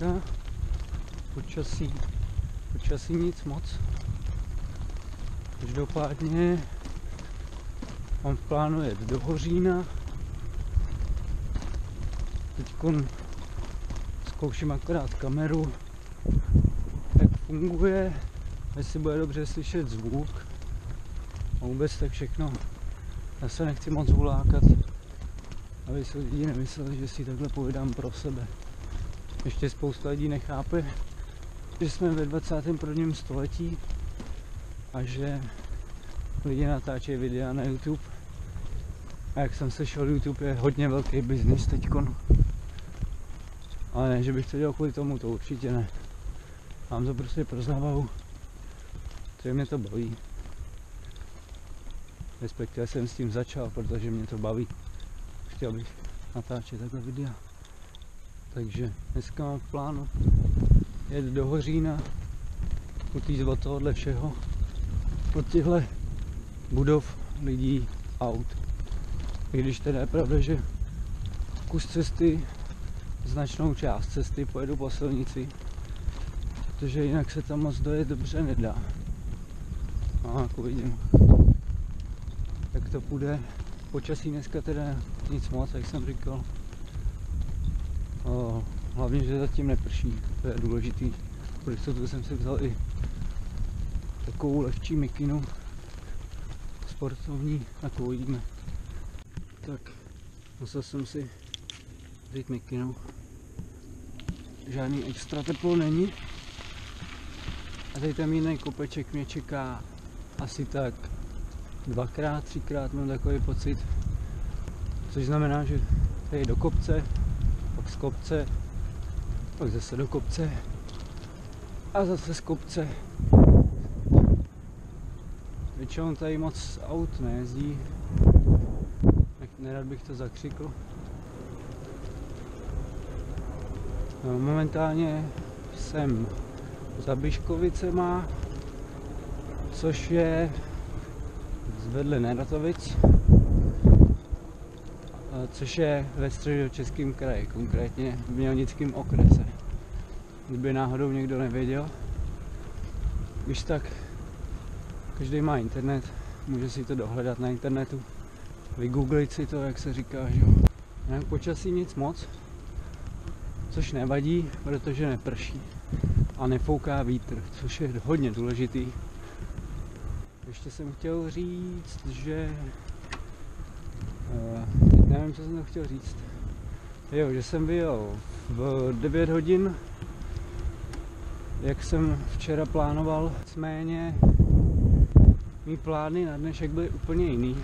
dneska. Počasí nic moc. Každopádně mám v plánu jet do Hořína. Teďkon zkouším akorát kameru, jak funguje, jestli bude dobře slyšet zvuk a vůbec tak všechno. Já se nechci moc hulákat, aby si lidi nemysleli, že si takhle povídám pro sebe. Ještě spousta lidí nechápe, že jsme ve 21. století a že lidi natáčejí videa na YouTube. A jak jsem slyšel, YouTube je hodně velký biznis teďkon. Ale ne, že bych to dělal kvůli tomu, to určitě ne. Mám to prostě pro zábavu, protože mě to baví. Respektive jsem s tím začal, protože mě to baví. Chtěl bych natáčet takhle videa. Takže dneska mám v plánu jet do Hořína, utíct od tohohle všeho, od těchto budov, lidí, aut. I když teda je pravda, že kus cesty, značnou část cesty pojedu po silnici, protože jinak se tam moc dojet dobře nedá. A jako vidím, jak to půjde. Počasí dneska teda nic moc, jak jsem říkal. Hlavně, že zatím neprší, to je důležitý. Pro jistotu jsem si vzal i takovou lehčí mikinu sportovní, jako uvidíme. Tak, musel jsem si vzít mikinu. Žádný extra teplo není. A tady ten jiný kopeček mě čeká asi tak 2x, 3x, mám takový pocit. Což znamená, že tady do kopce, pak z kopce, pak zase do kopce a zase z kopce. Většinou tady moc aut nejezdí, nerad bych to zakřikl. Momentálně jsem za Byškovicema, což je vedle Neratovic, což je ve Středočeském kraji, konkrétně v Mělnickém okrese. Kdyby náhodou někdo nevěděl, když tak každý má internet, může si to dohledat na internetu, vygooglit si to, jak se říká, že jo. Jinak počasí nic moc, což nevadí, protože neprší a nefouká vítr, což je hodně důležitý. Ještě jsem chtěl říct, že teď nevím, co jsem to chtěl říct. Jo, že jsem vyjel v 9 hodin, jak jsem včera plánoval, nicméně mý plány na dnešek byly úplně jiný.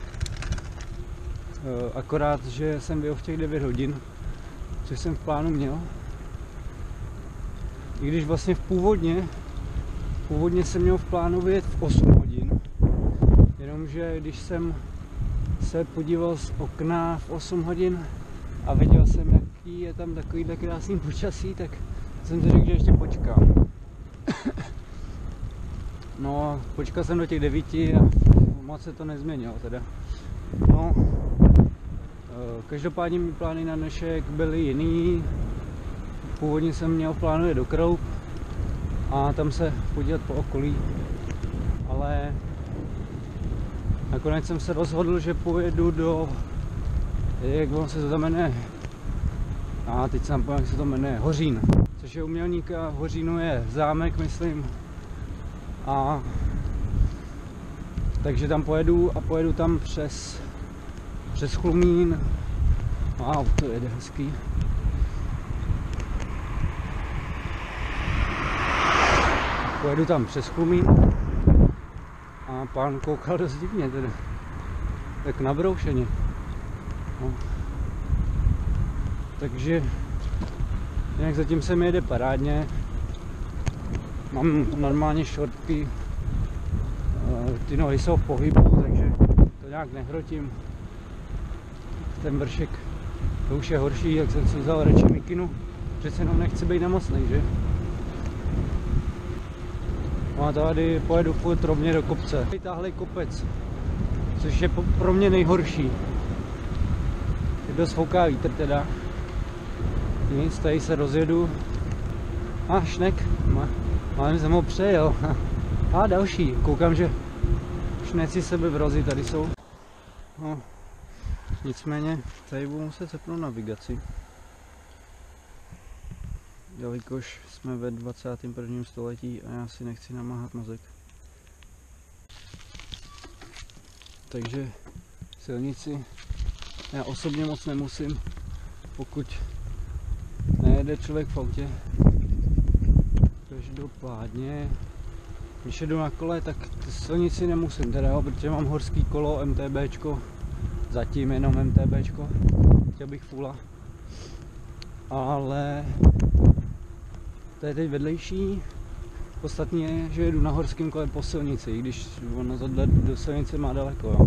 Akorát, že jsem vyjel v těch 9 hodin, což jsem v plánu měl. I když vlastně původně jsem měl v plánu vyjet v 8 hodin. Jenomže když jsem se podíval z okna v 8 hodin a viděl jsem, jaký je tam takovýhle krásný počasí, tak jsem si řekl, že ještě počkám. No, počkal jsem do těch 9 a moc se to nezměnilo teda. No, každopádně mý plány na dnešek byly jiný. Původně jsem měl v plánu jet do Kroup a tam se podívat po okolí, ale nakonec jsem se rozhodl, že pojedu do, jak on se to jmenuje, a teď se napomínám, jak se to jmenuje, Hořín, což je u Mělníka. V Hořínu je zámek, myslím, a takže tam pojedu tam přes Chlumín. Wow, to jede hezký. Pojedu tam přes Chlumín a pán koukal dost divně tedy, tak nabroušeně. No. Takže jinak zatím se mi jede parádně, mám normálně šortky, ty nohy jsou v pohybu, takže to nějak nehrotím. Ten vršek, to už je horší, jak jsem si vzal radši mikinu, přece jenom nechci být nemocnej, že? No a tady pojedu furt rovně do kopce. Vytáhlej kopec, což je pro mě nejhorší. Je dost fouká vítr teda. Nic, tady se rozjedu A šnek, mám jsem ho přejel. A další, koukám, že šneci sebevrazy tady jsou. No, nicméně tady budu muset zapnout navigaci. Jelikož jsme ve 21. století a já si nechci namáhat mozek. Takže silnici já osobně moc nemusím, pokud nejede člověk v autě. Každopádně, když jedu na kole, tak silnici nemusím teda, protože mám horský kolo, MTBčko, zatím jenom MTBčko, chtěl bych fula. Ale to je teď vedlejší. Ostatní je, že jedu na horském kole po silnici, i když ono do silnice má daleko, jo.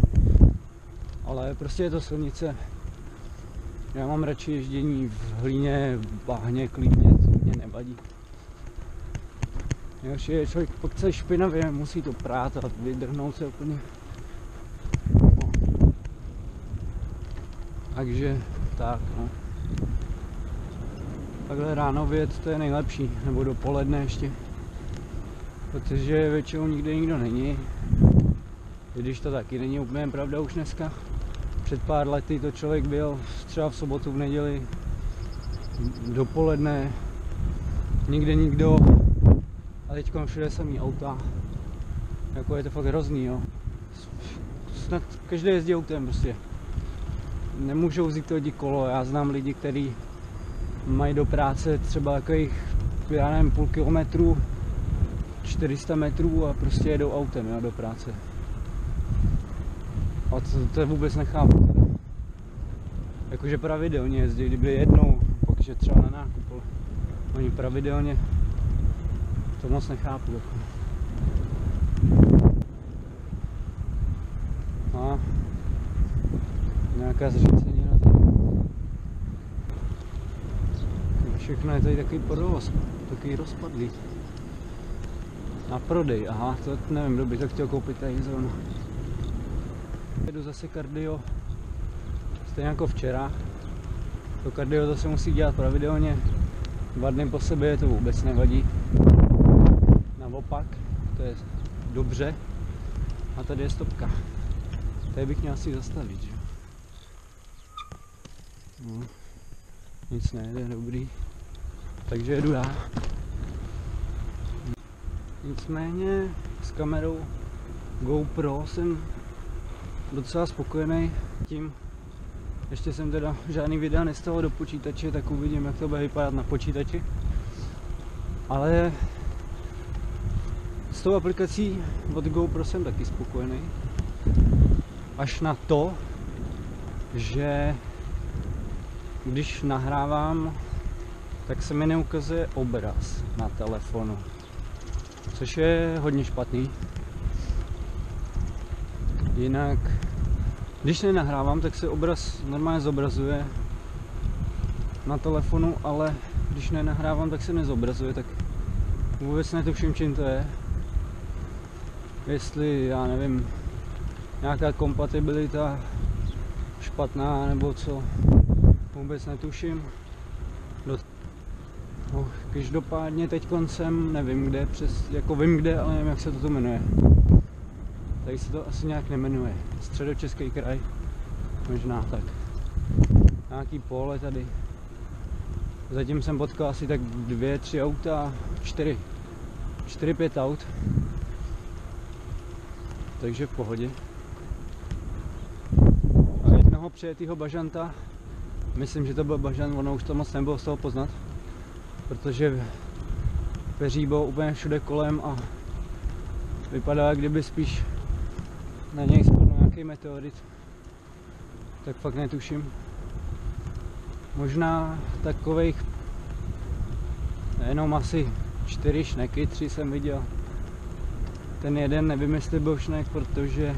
Ale prostě je to silnice. Já mám radši ježdění v hlíně, v bahně, klidně, to mě nevadí. Nejhorší je, člověk pod se špinavě, musí to prát a vydrhnout se úplně. No. Takže tak, no. Takhle ráno vyjet, to je nejlepší, nebo dopoledne ještě. Protože většinou nikde nikdo není. I když to taky není úplně pravda už dneska. Před pár lety to člověk byl třeba v sobotu, v neděli, dopoledne, nikde nikdo. A teď všude samý auta. Jako je to fakt hrozný, jo. Snad každý jezdí autem prostě. Nemůžou vzít to lidi kolo, já znám lidi, kteří mají do práce třeba takových, já nevím, půl kilometru, 400 metrů a prostě jedou autem, jo, do práce. A to vůbec nechápu teda. Jakože pravidelně jezdí, kdyby jednou, takže třeba na nákup, ale oni pravidelně, to moc nechápu. Jako. A nějaká zřícenina tady. Všechno je tady takový provoz, takový rozpadlý. Na prodej, aha, to nevím, kdo by to chtěl koupit tady zrovna. Jedu zase kardio, stejně jako včera. To kardio to se musí dělat pravidelně, 2 dny po sobě, to vůbec nevadí. Naopak, to je dobře. A tady je stopka. Tady bych měl asi zastavit, že? No, nic nejde, dobrý. Takže jedu já. Nicméně s kamerou GoPro jsem docela spokojený tím. Ještě jsem teda žádný videa nestalo do počítače, tak uvidím, jak to bude vypadat na počítači. Ale s tou aplikací od GoPro jsem taky spokojený. Až na to, že když nahrávám, tak se mi neukazuje obraz na telefonu. Což je hodně špatný. Jinak, když nenahrávám, tak se obraz normálně zobrazuje na telefonu, ale když nenahrávám, tak se nezobrazuje, tak vůbec netuším, čím to je. Jestli, já nevím, nějaká kompatibilita špatná nebo co, vůbec netuším. No, každopádně teď koncem nevím kde, jako vím kde, ale nevím, jak se to tu jmenuje. Tady se to asi nějak nemenuje. Středočeský kraj, možná tak. Nějaký pole tady. Zatím jsem potkal asi tak 2, 3 auta, 4, 5 aut. Takže v pohodě. A jednoho přijetýho bažanta, myslím, že to byl bažant, ono už to moc nebylo z toho poznat. Protože peří bylo úplně všude kolem a vypadalo, jak kdyby spíš na něj spadl nějaký meteorit. Tak fakt netuším. Možná takových jenom asi 4 šneky, 3 jsem viděl. Ten jeden nevím, jestli byl šnek, protože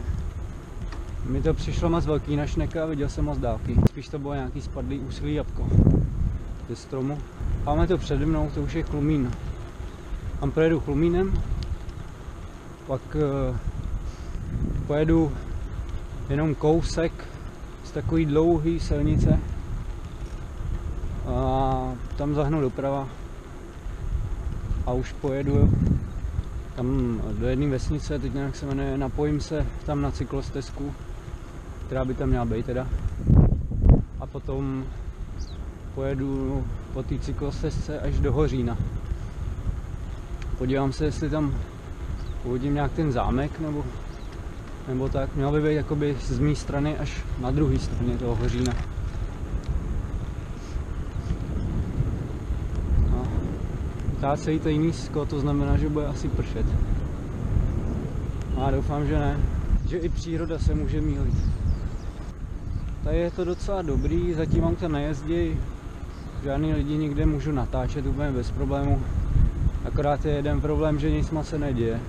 mi to přišlo moc velký na šneka a viděl jsem moc dálky. Spíš to bylo nějaký spadlý úzký jabko ze stromu. Máme to přede mnou, to už je Chlumín. Tam projedu Chlumínem, pak pojedu jenom kousek z takový dlouhý silnice a tam zahnu doprava a už pojedu tam do jedné vesnice, teď nějak se jmenuje, napojím se tam na cyklostezku, která by tam měla být teda. A potom pojedu po té cyklostezce až do Hořína. Podívám se, jestli tam uvidím nějak ten zámek nebo tak. Mělo by být jakoby z mé strany až na druhé straně toho Hořína. No. Tácejí tady nízko, to znamená, že bude asi pršet. A doufám, že ne. Že i příroda se může mýlit. Tady je to docela dobrý, zatím auta nejezdí. Žádný lidi nikde můžu natáčet úplně bez problému. Akorát je jeden problém, že nic moc se neděje.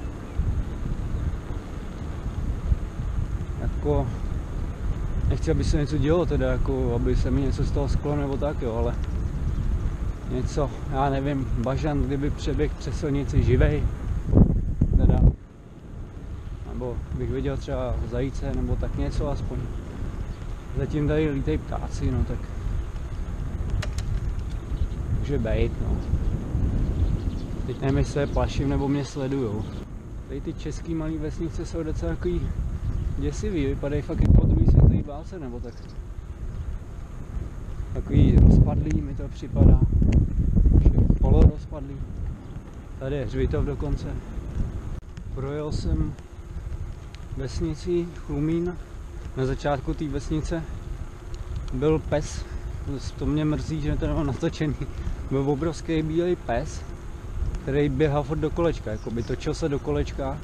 Jako, nechci, aby se něco dělo, teda jako, aby se mi něco z toho sklo nebo tak, jo, ale něco, já nevím, bažant, kdyby přeběh přes silnici živej, teda, nebo bych viděl třeba zajíce, nebo tak něco aspoň. Zatím tady lítají ptáci, no tak může být, no. Teď nevím, jestli se plaším, nebo mě sledujou. Tady ty český malé vesnice jsou docela takový děsivý, vypadají fakt jako po druhé světové válce, nebo tak. Takový rozpadlý mi to připadá. Polorozpadlý. Tady je hřbitov dokonce. Projel jsem vesnicí Chlumín. Na začátku té vesnice byl pes. To mě mrzí, že to nemám natočený. Byl obrovský bílý pes, který běhal furt do kolečka, jakoby točil se do kolečka.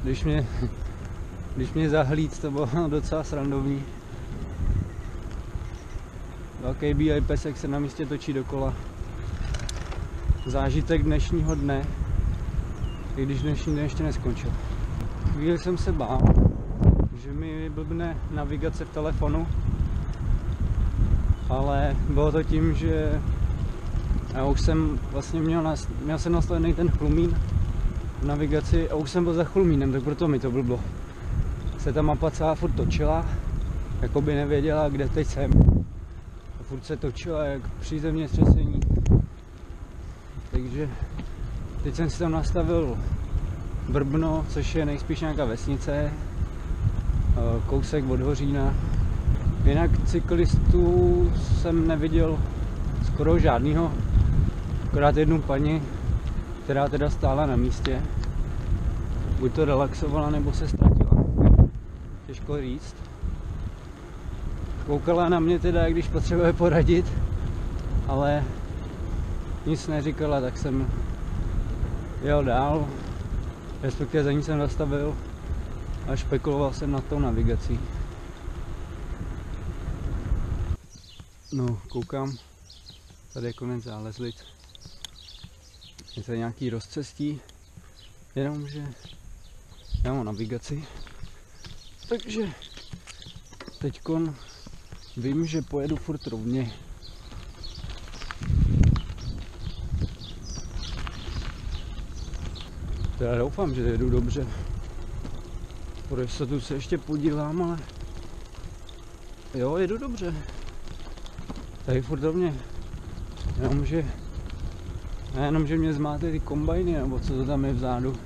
Když mě zahlíd, to bylo docela srandovní. Velký bílý pesek se na místě točí dokola. Zážitek dnešního dne, i když dnešní den ještě neskončil. Chvíli jsem se bál, že mi blbne navigace v telefonu, ale bylo to tím, že já už jsem vlastně měl jsem nastavený ten Chlumín v navigaci a už jsem byl za Chlumínem, tak proto mi to blblo. Se ta mapa celá furt točila, jako by nevěděla, kde teď jsem. A furt se točila jak při zemětřesení. Takže teď jsem si tam nastavil Vrbno, což je nejspíš nějaká vesnice, kousek od Hořína. Jinak cyklistů jsem neviděl skoro žádnýho, akorát jednu paní, která teda stála na místě. Buď to relaxovala, nebo se ztratila. Těžko říct. Koukala na mě teda, když potřebuje poradit, ale nic neříkala, tak jsem jel dál, respektive za ní jsem zastavil a špekuloval jsem nad tou navigací. No, koukám, tady je konec Zálezlic. Je tady nějaký rozcestí, jenomže já mám navigaci, takže teďkon vím, že pojedu furt rovně. Teda doufám, že jedu dobře. Po tu se ještě podívám, ale jo, jedu dobře. Tady furt rovně. Jenom, že mě zmáte ty kombajny, nebo co to tam je vzadu.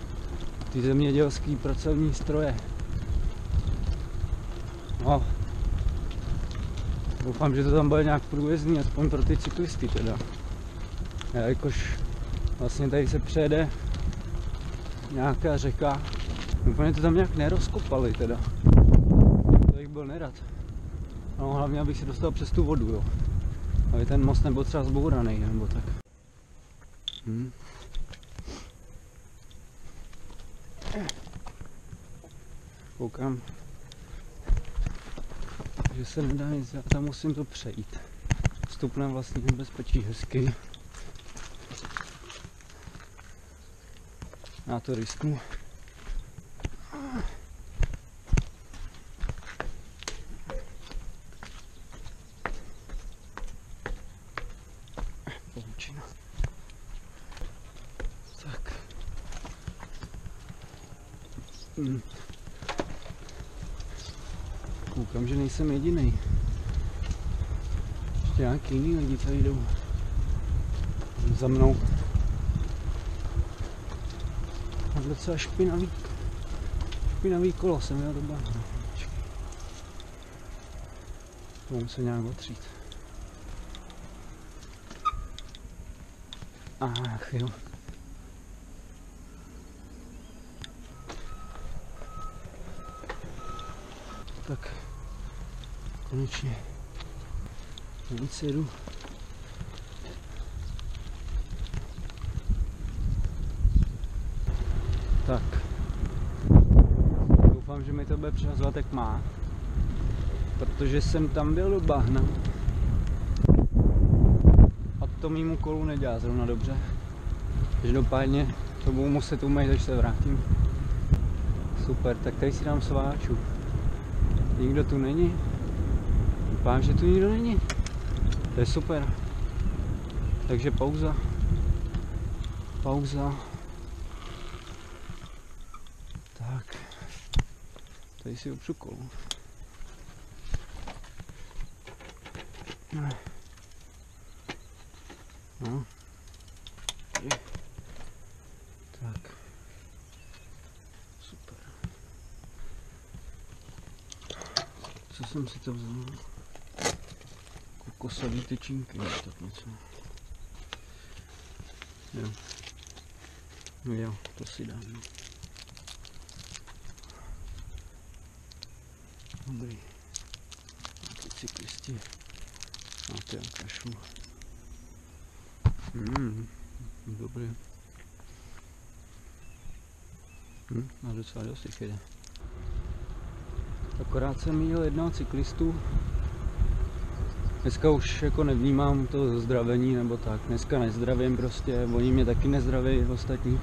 Ty zemědělský pracovní stroje. No. Doufám, že to tam bude nějak průjezdný, aspoň pro ty cyklisty teda. Jakož vlastně tady se přejede nějaká řeka. Úplně to tam nějak nerozkopali teda. To bych byl nerad. No hlavně, abych se dostal přes tu vodu, jo. Aby ten most nebyl třeba zbouraný, nebo tak. Koukám, že se nedá nic, já tam musím to přejít. Vstup na vlastní nebezpečí hezky. Já to risknu. Poučina. Tak. Koukám, že nejsem jediný. Ještě nějaký jiný lidi tady jdou. za mnou. A docela špinavý kolo jsem měl do bahna. To musím nějak otřít. Ach jo. Tak konečně víc jedu. Tak doufám, že mi to bude přehazovat jak má, protože jsem tam byl do bahna a to mýmu kolu nedělá zrovna dobře. Každopádně to budu muset umýt, až se vrátím. Super, tak tady si dám sváču. Nikdo tu není? Doufám, že tu nikdo není. To je super. Takže pauza. Tak. Tady si opřu kolo. No. Tak. Super. Co jsem si to vzal? Kokosový tyčinky, tak něco. Jo. No jo, to si dám. Dobrý. Ty cyklisti. A ty kašlu. Dobrý. A docela dost jich jede. Akorát jsem viděl jednoho cyklistu. Dneska už jako nevnímám to zdravení nebo tak. Dneska nezdravím prostě, oni mě taky nezdraví ostatní.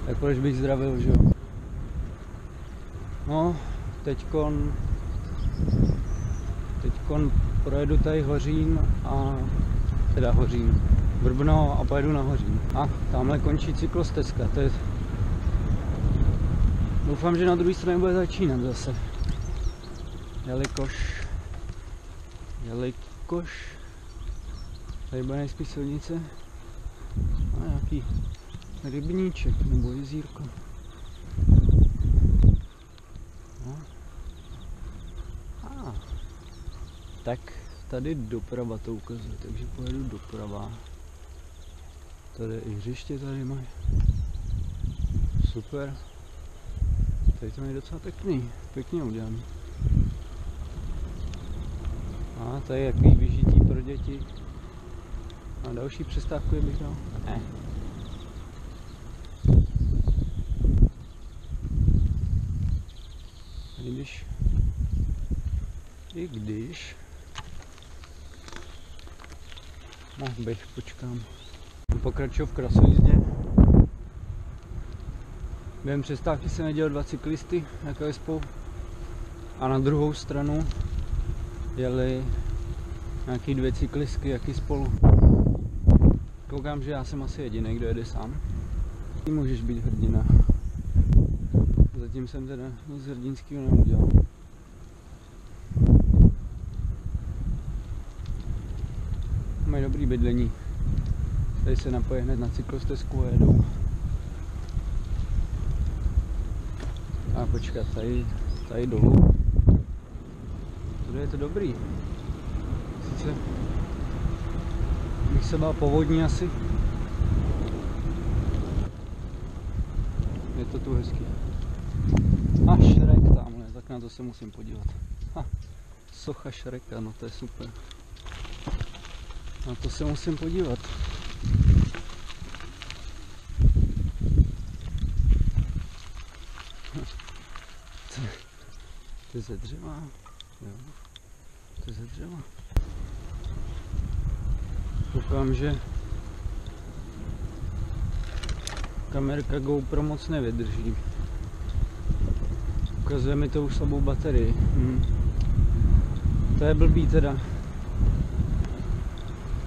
Tak proč bych zdravil, že jo? No, teďkon projedu tady Hořín a teda Hořín, Vrbno a pojedu na Hořín. A tamhle končí cyklostezka, to je... Doufám, že na druhé straně bude začínat zase. Jelikož tady bude nejspíš silnice a nějaký rybníček nebo jezírko. No. Tak tady doprava to ukazuje, takže pojedu doprava. Tady i hřiště tady mají. Super. Tady to je docela pěkně udělané. A tady je jaký vyžití pro děti. A další přestávku bych dal? Ne. I když počkám. Pokračuju v krasojízdě. Během přestávky jsem viděl 2 cyklisty takhle spolu. A na druhou stranu jeli nějaký 2 cyklistky jaký spolu. Koukám, že já jsem asi jediný, kdo jede sám. Ty můžeš být hrdina. Zatím jsem teda nic hrdinského neudělal. Mají dobrý bydlení. Tady se napoje hned na cyklostezku a jedou. A počkat, tady dolů. Tady je to dobrý. Sice bych se bál povodní asi. Je to tu hezký. A Šrek tamhle, tak na to se musím podívat. Socha Šreka, no to je super. Na to se musím podívat. To je ze dřeva. Jo. To je ze dřeva. Koukám, že kamerka GoPro moc nevydrží. Ukazuje mi to už slabou baterii. To je blbý teda.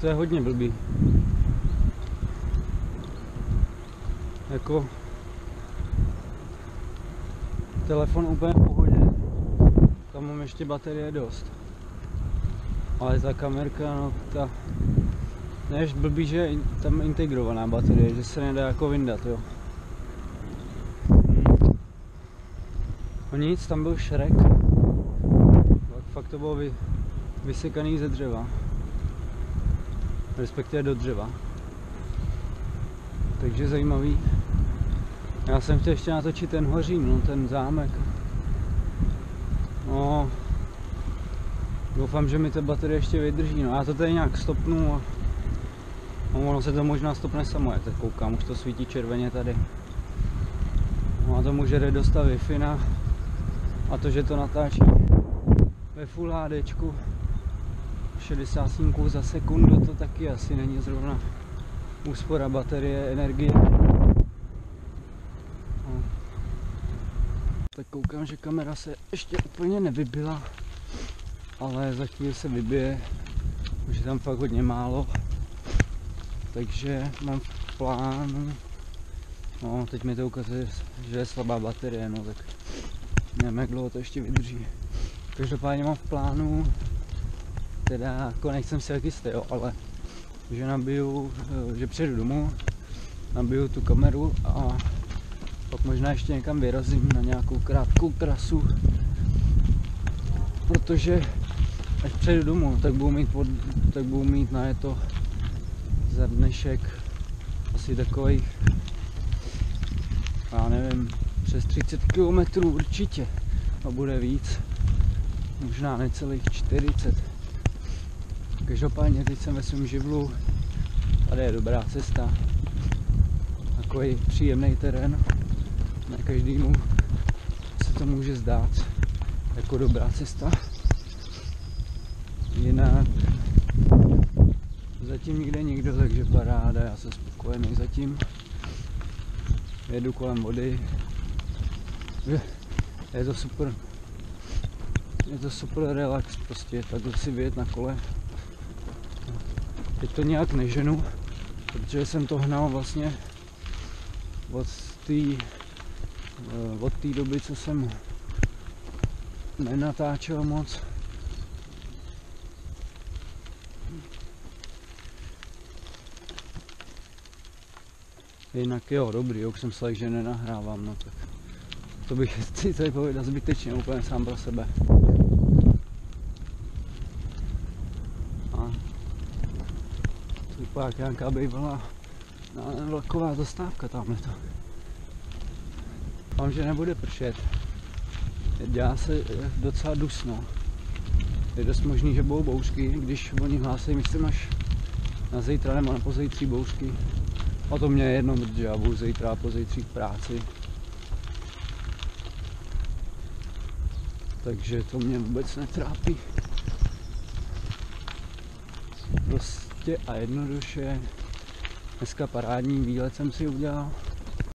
To je hodně blbý. Jako telefon úplně v pohodě. Tam mám ještě baterie dost. Ale ta kamerka, no Ne, blbý, že je tam integrovaná baterie, že se nedá jako vyndat, jo. No nic, tam byl šrek. Fakt to bylo vysekaný ze dřeva. Respektive do dřeva. Takže zajímavý. Já jsem chtěl ještě natočit ten Hořín, no, ten zámek. No, doufám, že mi ta baterie ještě vydrží. No, já to tady nějak stopnu a ono se to možná stopne samo, jak teď koukám, už to svítí červeně tady. No a to může jde dostat Wi-Fi a to, že to natáčí ve Full HDčku 60 snímků za sekundu, to taky asi není zrovna úspora baterie, energie. No. Tak koukám, že kamera se ještě úplně nevybila, ale za chvíli se vybije, už je tam fakt hodně málo. Takže mám v plánu, no teď mi to ukazuje, že je slabá baterie, no tak nevím, jak dlouho to ještě vydrží. Každopádně mám v plánu, teda jako nejsem si jak jistý, jo, ale že nabiju, že přijedu domů, nabiju tu kameru a pak možná ještě někam vyrazím na nějakou krátkou trasu, protože až přijedu domů, tak budu mít najeto za dnešek asi takových, já nevím, přes 30 km určitě a bude víc, možná necelých 40. Každopádně teď jsem ve svém živlu, tady je dobrá cesta, takový příjemný terén, ne každému se to může zdát jako dobrá cesta, jinak zatím nikde nikdo, takže paráda, já jsem spokojený zatím, jedu kolem vody, je to super relax, prostě takhle si vyjet na kole. Teď to nějak neženu, protože jsem to hnal vlastně od té doby, co jsem nenatáčel moc. Jinak jo, dobrý, už jsem se že nenahrávám, no tak to bych si tady pověděl zbytečně, úplně sám pro sebe. A to vypadá jak nějaká bývalá vlaková zastávka tamhle to. Doufám, že nebude pršet. Dělá se docela dusno. Je dost možný, že budou bouřky, když oni hlásí, myslím až na zítra nebo na pozítří bouřky. A to mě je jedno, protože já budu zítra a pozítří v práci. Takže to mě vůbec netrápí. Prostě a jednoduše dneska parádní výlet jsem si udělal.